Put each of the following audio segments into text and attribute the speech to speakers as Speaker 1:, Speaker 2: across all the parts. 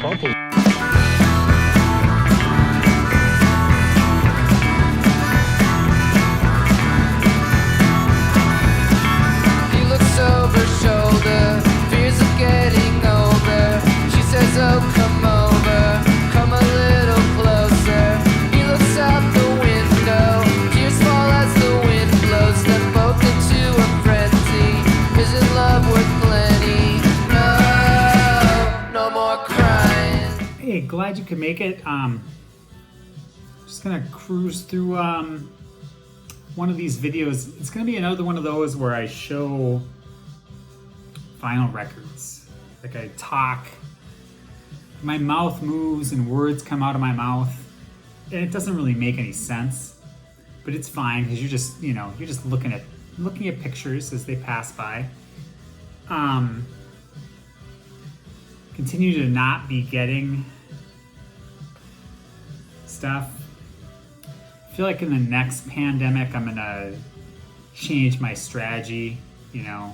Speaker 1: purple.
Speaker 2: He looks over shoulder, fears of getting older. She says, oh, come over, come a little closer. He looks out the window, tears fall as the wind blows them both into a frenzy. Isn't love worth plenty? No, no more crying.
Speaker 3: Hey, glad you could make it. Just gonna cruise through one of these videos. It's gonna be another one of those where I show vinyl records. Like I talk, my mouth moves and words come out of my mouth, and it doesn't really make any sense, but it's fine because you're just, you're just looking at pictures as they pass by. Continue to not be getting stuff. I feel like in the next pandemic, I'm gonna change my strategy. You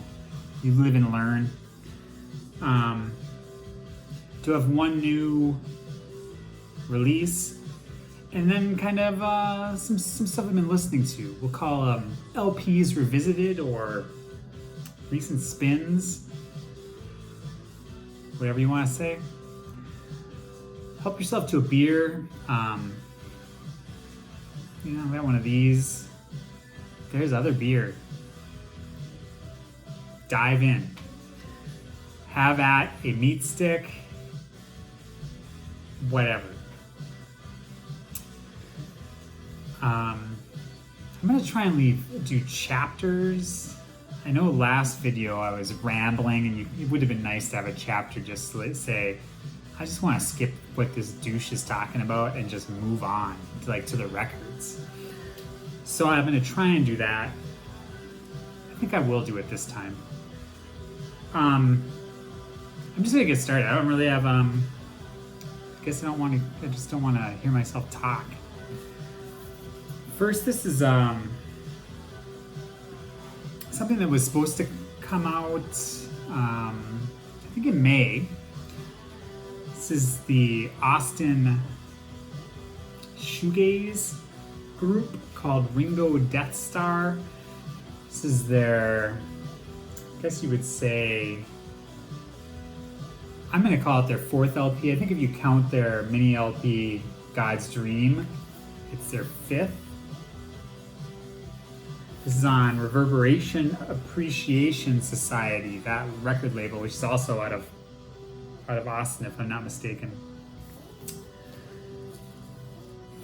Speaker 3: live and learn. Do have one new release, and then kind of some stuff I've been listening to. We'll call LPs revisited or recent spins, whatever you want to say. Help yourself to a beer. I got one of these. There's other beer. Dive in. Have at a meat stick. Whatever. I'm gonna try and do chapters. I know last video I was rambling, and it would have been nice to have a chapter just to say, I just want to skip what this douche is talking about and just move on to the records. So I'm going to try and do that. I think I will do it this time. I'm just going to get started. I don't really have, I just don't want to hear myself talk. First, this is something that was supposed to come out, I think in May. This is the Austin shoegaze group called Ringo Deathstarr. This is their, I guess you would say, I'm going to call it their fourth LP. I think if you count their mini LP, God's Dream, it's their fifth. This is on Reverberation Appreciation Society, that record label, which is also out of Austin, if I'm not mistaken.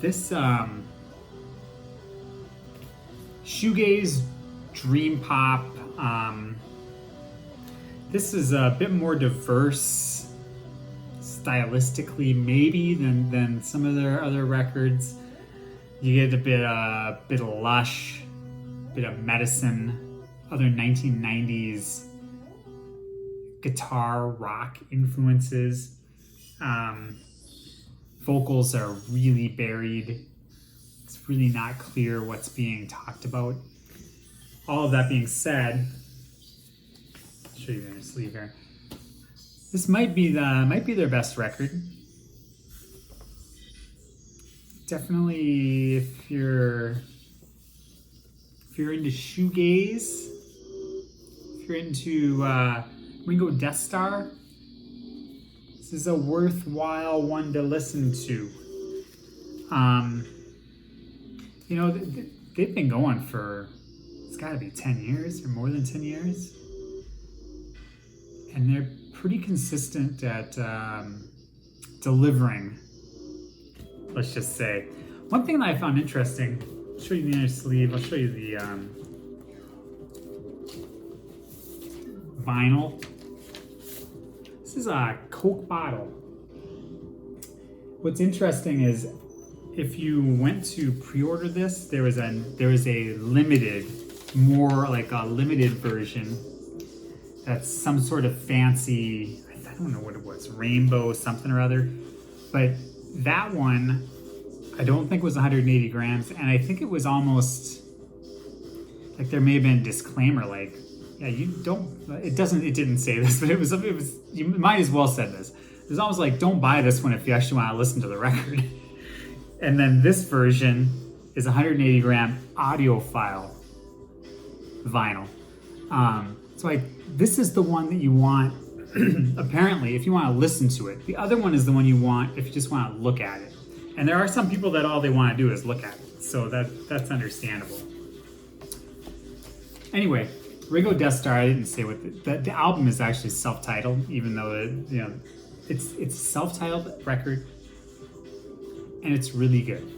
Speaker 3: This shoegaze dream pop. This is a bit more diverse stylistically, maybe than some of their other records. You get a bit of Lush, a bit of Medicine, other 1990s guitar rock influences. Vocals are really buried. It's really not clear what's being talked about. All of that being said, I'll show you their sleeve here. This might be their best record. Definitely, if you're into shoegaze, if you're into Ringo Deathstarr, this is a worthwhile one to listen to. They've been going for, it's got to be 10 years or more than 10 years. And they're pretty consistent at delivering, let's just say. One thing that I found interesting, I'll show you the inner sleeve, I'll show you the vinyl. This is a Coke bottle. What's interesting is if you went to pre-order this, there was a limited, more like a limited version. That's some sort of fancy, I don't know what it was, rainbow something or other. But that one, I don't think was 180 grams, and I think it was almost like there may have been a disclaimer like, yeah, you don't. It didn't say this, but it was. You might as well said this. It's almost like, don't buy this one if you actually want to listen to the record. And then this version is 180 gram audiophile vinyl. This is the one that you want, apparently, if you want to listen to it. The other one is the one you want if you just want to look at it. And there are some people that all they want to do is look at it. So that's understandable. Anyway, Ringo Deathstarr, I didn't say what the album is actually self-titled, even though it's a self-titled record, and it's really good.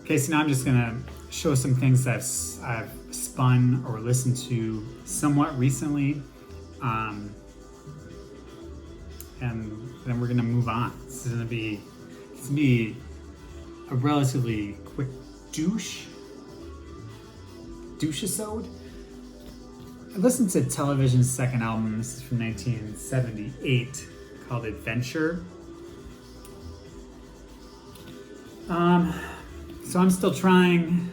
Speaker 3: Okay, so now I'm just gonna show some things that I've spun or listened to somewhat recently, and then we're gonna move on. This is gonna be a relatively quick doucheisode. I listened to Television's second album. This is from 1978, called Adventure. So I'm still trying,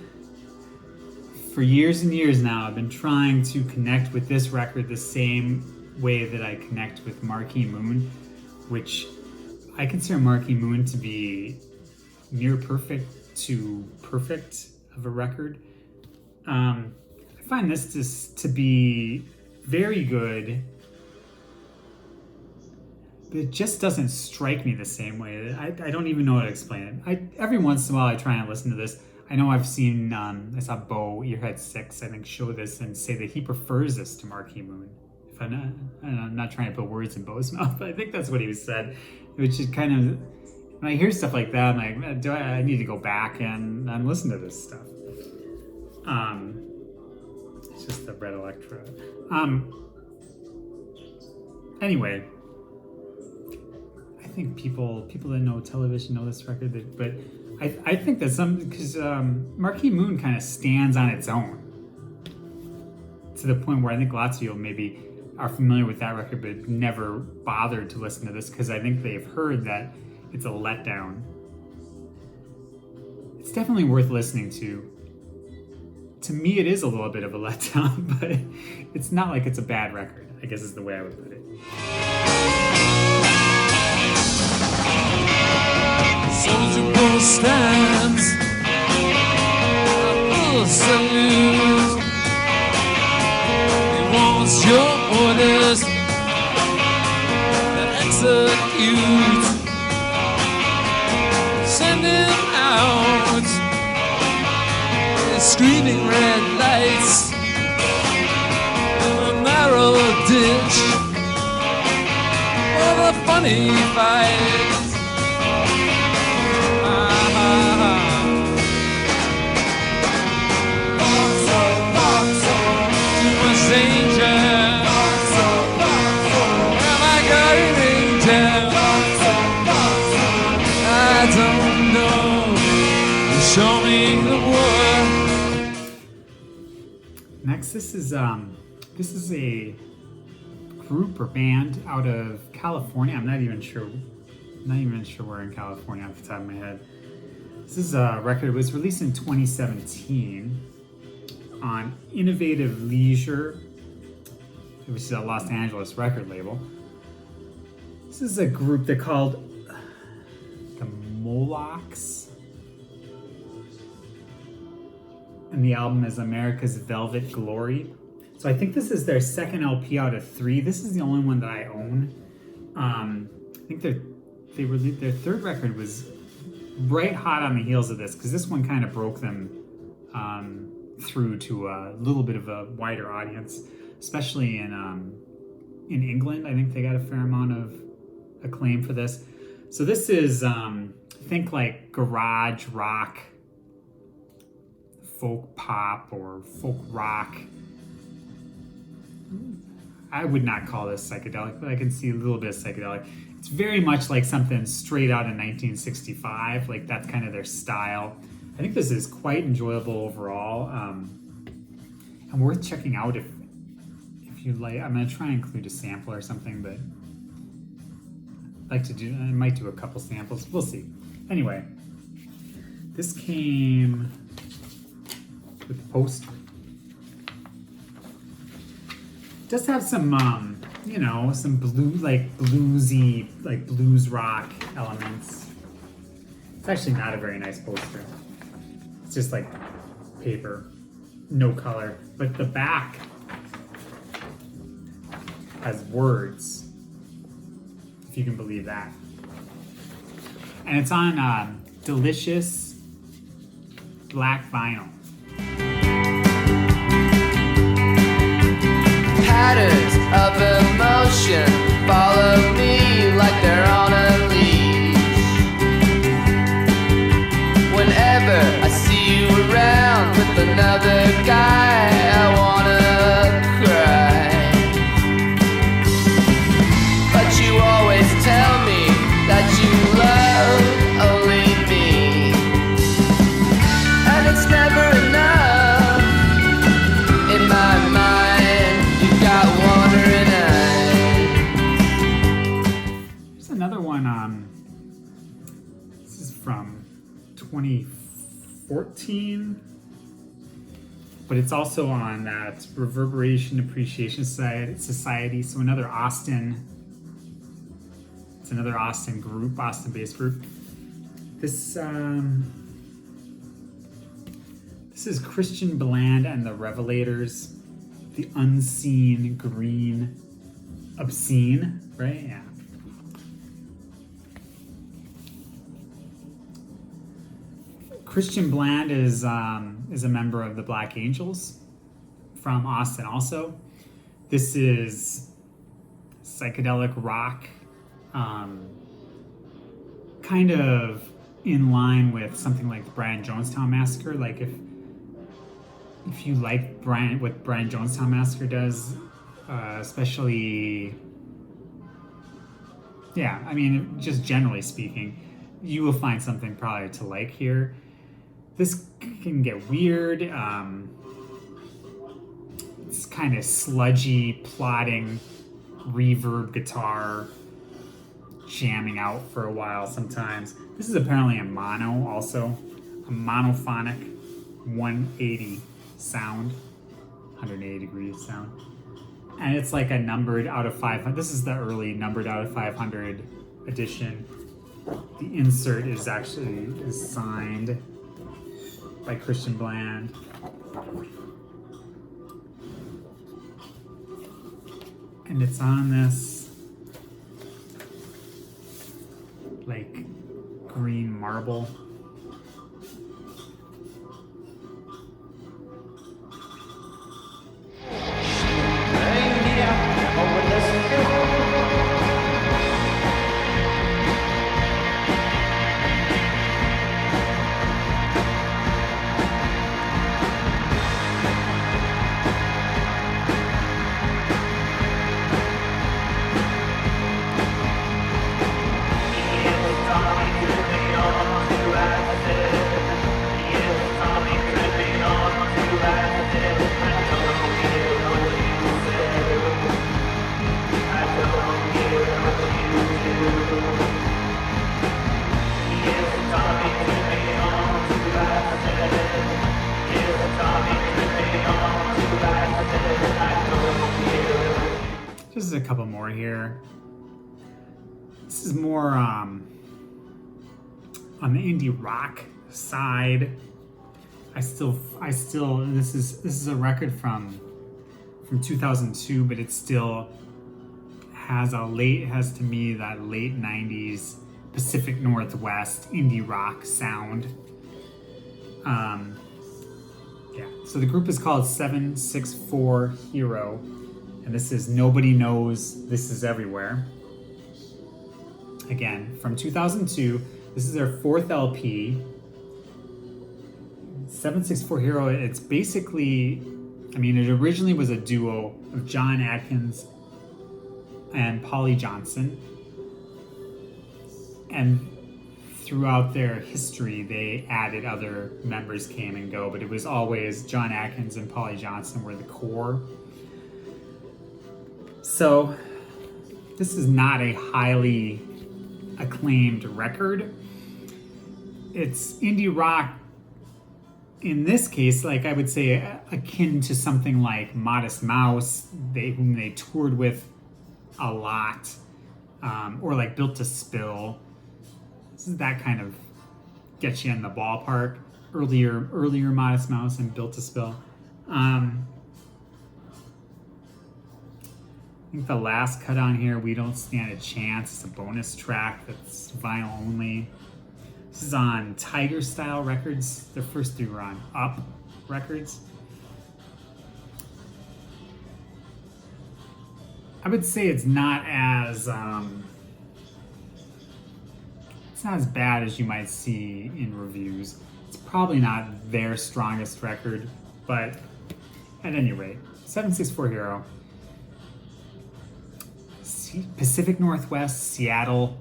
Speaker 3: for years and years now, I've been trying to connect with this record the same way that I connect with Marquee Moon, which I consider Marquee Moon to be near perfect to perfect of a record. I find this to be very good, but it just doesn't strike me the same way. I don't even know how to explain it. Every once in a while I try and listen to this. I know I've seen, I saw Bo, Earhead 6, I think, show this and say that he prefers this to Marquee Moon. If I'm not trying to put words in Bo's mouth, but I think that's what he said. Which is kind of, when I hear stuff like that, I'm like, I need to go back and listen to this stuff. It's just the Red Electra. Anyway, I think people that know Television know this record, but I think that because Marquee Moon kind of stands on its own to the point where I think lots of you maybe are familiar with that record but never bothered to listen to this because I think they've heard that it's a letdown. It's definitely worth listening to. To me, it is a little bit of a letdown, but it's not like it's a bad record, I guess is the way I would put it.
Speaker 2: Soldier stands, full salute. He wants your orders that execute. Send him out, screaming red lights in a narrow ditch for the funny fight.
Speaker 3: Next, this is a group or band out of California. I'm not even sure where in California off the top of my head. This is a record. It was released in 2017 on Innovative Leisure, which is a Los Angeles record label. This is a group they're called the Molochs. And the album is America's Velvet Glory. So I think this is their second LP out of 3. This is the only one that I own. I think their third record was right hot on the heels of this, because this one kind of broke them through to a little bit of a wider audience, especially in England. I think they got a fair amount of acclaim for this. So this is think like garage rock, folk pop, or folk rock. I would not call this psychedelic, but I can see a little bit of psychedelic. It's very much like something straight out in 1965. Like that's kind of their style. I think this is quite enjoyable overall, and worth checking out if you like. I'm gonna try and include a sample or something, but I might do a couple samples. We'll see. Anyway, this came with the poster. It does have some, some bluesy, like blues rock elements. It's actually not a very nice poster. It's just like paper, no color. But the back has words, if you can believe that. And it's on delicious black vinyl.
Speaker 2: Patterns of emotion follow me like they're on a leash. Whenever I see you around with another guy, I wanna cry. But you always tell me that you love only me, and it's never enough in my mind. You got wandering eyes.
Speaker 3: There's another one. This is from 2014, but it's also on that Reverberation Appreciation Society. So another Austin. It's another Austin group, Austin-based group. This is Christian Bland and the Revelators. The Unseen Green Obscene, right? Yeah. Christian Bland is a member of the Black Angels from Austin also. This is psychedelic rock, kind of in line with something like the Brian Jonestown Massacre. Like if you like what Brian Jonestown Massacre does, especially, yeah, I mean, just generally speaking, you will find something probably to like here. This can get weird. It's kind of sludgy, plotting, reverb guitar, jamming out for a while sometimes. This is apparently a mono also, a monophonic 180 sound, 180 degrees sound. And it's like a numbered out of 500. This is the early numbered out of 500 edition. The insert is signed by Christian Bland. And it's on this like green marble. Just a couple more here. This is more on the indie rock side. This is a record from 2002, but it still has to me that late 90s Pacific Northwest indie rock sound. So the group is called 764 Hero, and this is Nobody Knows This Is Everywhere. Again, from 2002. This This is our fourth LP. 764 Hero, it's basically, I mean, it originally was a duo of John Atkins and Polly Johnson. And throughout their history, they added other members came and go, but it was always John Atkins and Polly Johnson were the core. So this is not a highly acclaimed record. It's indie rock in this case, like I would say akin to something like Modest Mouse, whom they toured with a lot, or like Built to Spill. This is that kind of gets you in the ballpark. Earlier Modest Mouse and Built to Spill. I think the last cut on here, We Don't Stand a Chance, it's a bonus track that's vinyl only. This is on Tiger Style Records. Their first three were on Up Records. I would say it's not as bad as you might see in reviews. It's probably not their strongest record, but at any rate, 764 Hero. Pacific Northwest, Seattle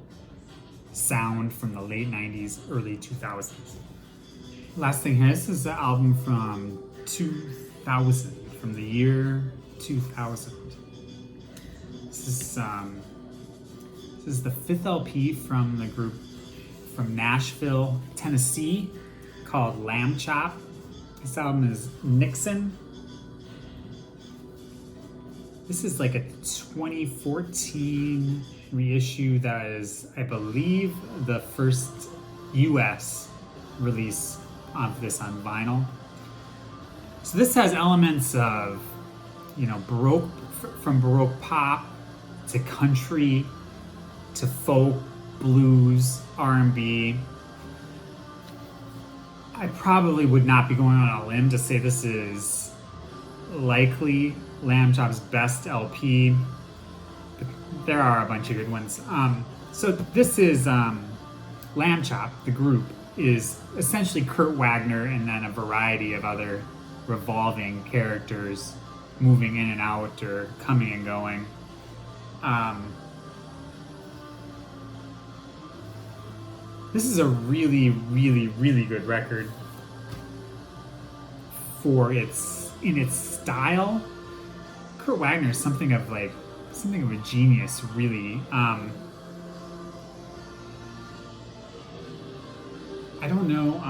Speaker 3: sound from the late 90s, early 2000s. Last thing here, this is the album from 2000, from the year 2000. This is the fifth LP from the group from Nashville, Tennessee, called Lambchop. This album is Nixon. This is like a 2014 reissue that is, I believe, the first US release of this on vinyl. So this has elements of, Baroque, from Baroque pop to country to folk, blues, R&B. I probably would not be going on a limb to say this is likely Lambchop's best LP. But there are a bunch of good ones. So this is Lambchop, the group, is essentially Kurt Wagner and then a variety of other revolving characters moving in and out or coming and going. This is a really, really, really good record in its style. Kurt Wagner is something of a genius, really. I don't know.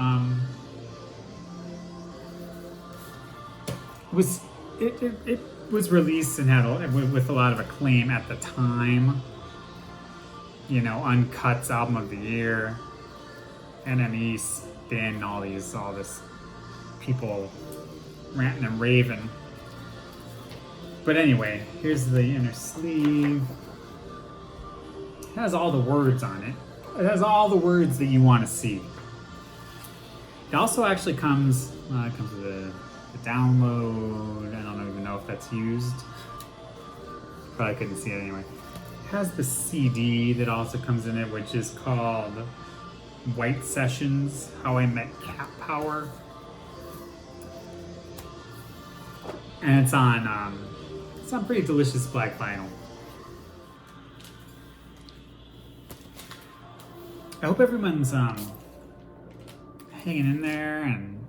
Speaker 3: It was released and had with a lot of acclaim at the time. Uncut's album of the year, NME, Spin, all this people ranting and raving. But anyway, here's the inner sleeve. It has all the words on it. It has all the words that you want to see. It also actually comes with a download. I don't even know if that's used. Probably couldn't see it anyway. It has the CD that also comes in it, which is called White Sessions, How I Met Cat Power. And it's on pretty delicious black vinyl. I hope everyone's hanging in there and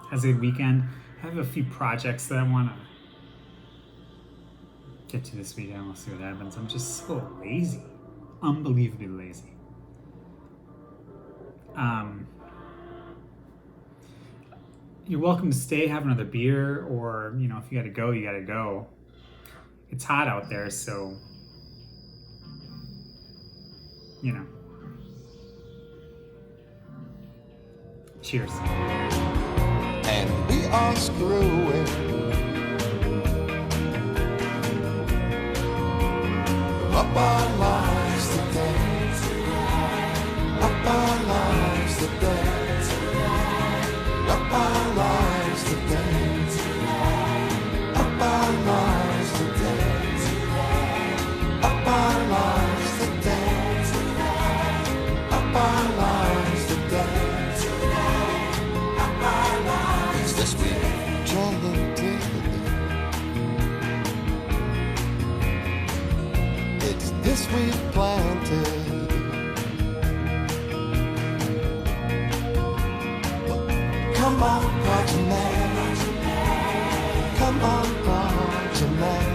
Speaker 3: has a good weekend. I have a few projects that I want to get to this weekend. We'll see what happens. I'm just so lazy. Unbelievably lazy. You're welcome to stay, have another beer, or, if you gotta go, you gotta go. It's hot out there, so, Cheers.
Speaker 1: And we are screwing up our lives today, up our lives today, up our lives today, up our lives today, up our lives today, enchanted. It's this we've planted. Come on, Progeny. Come on, Progeny.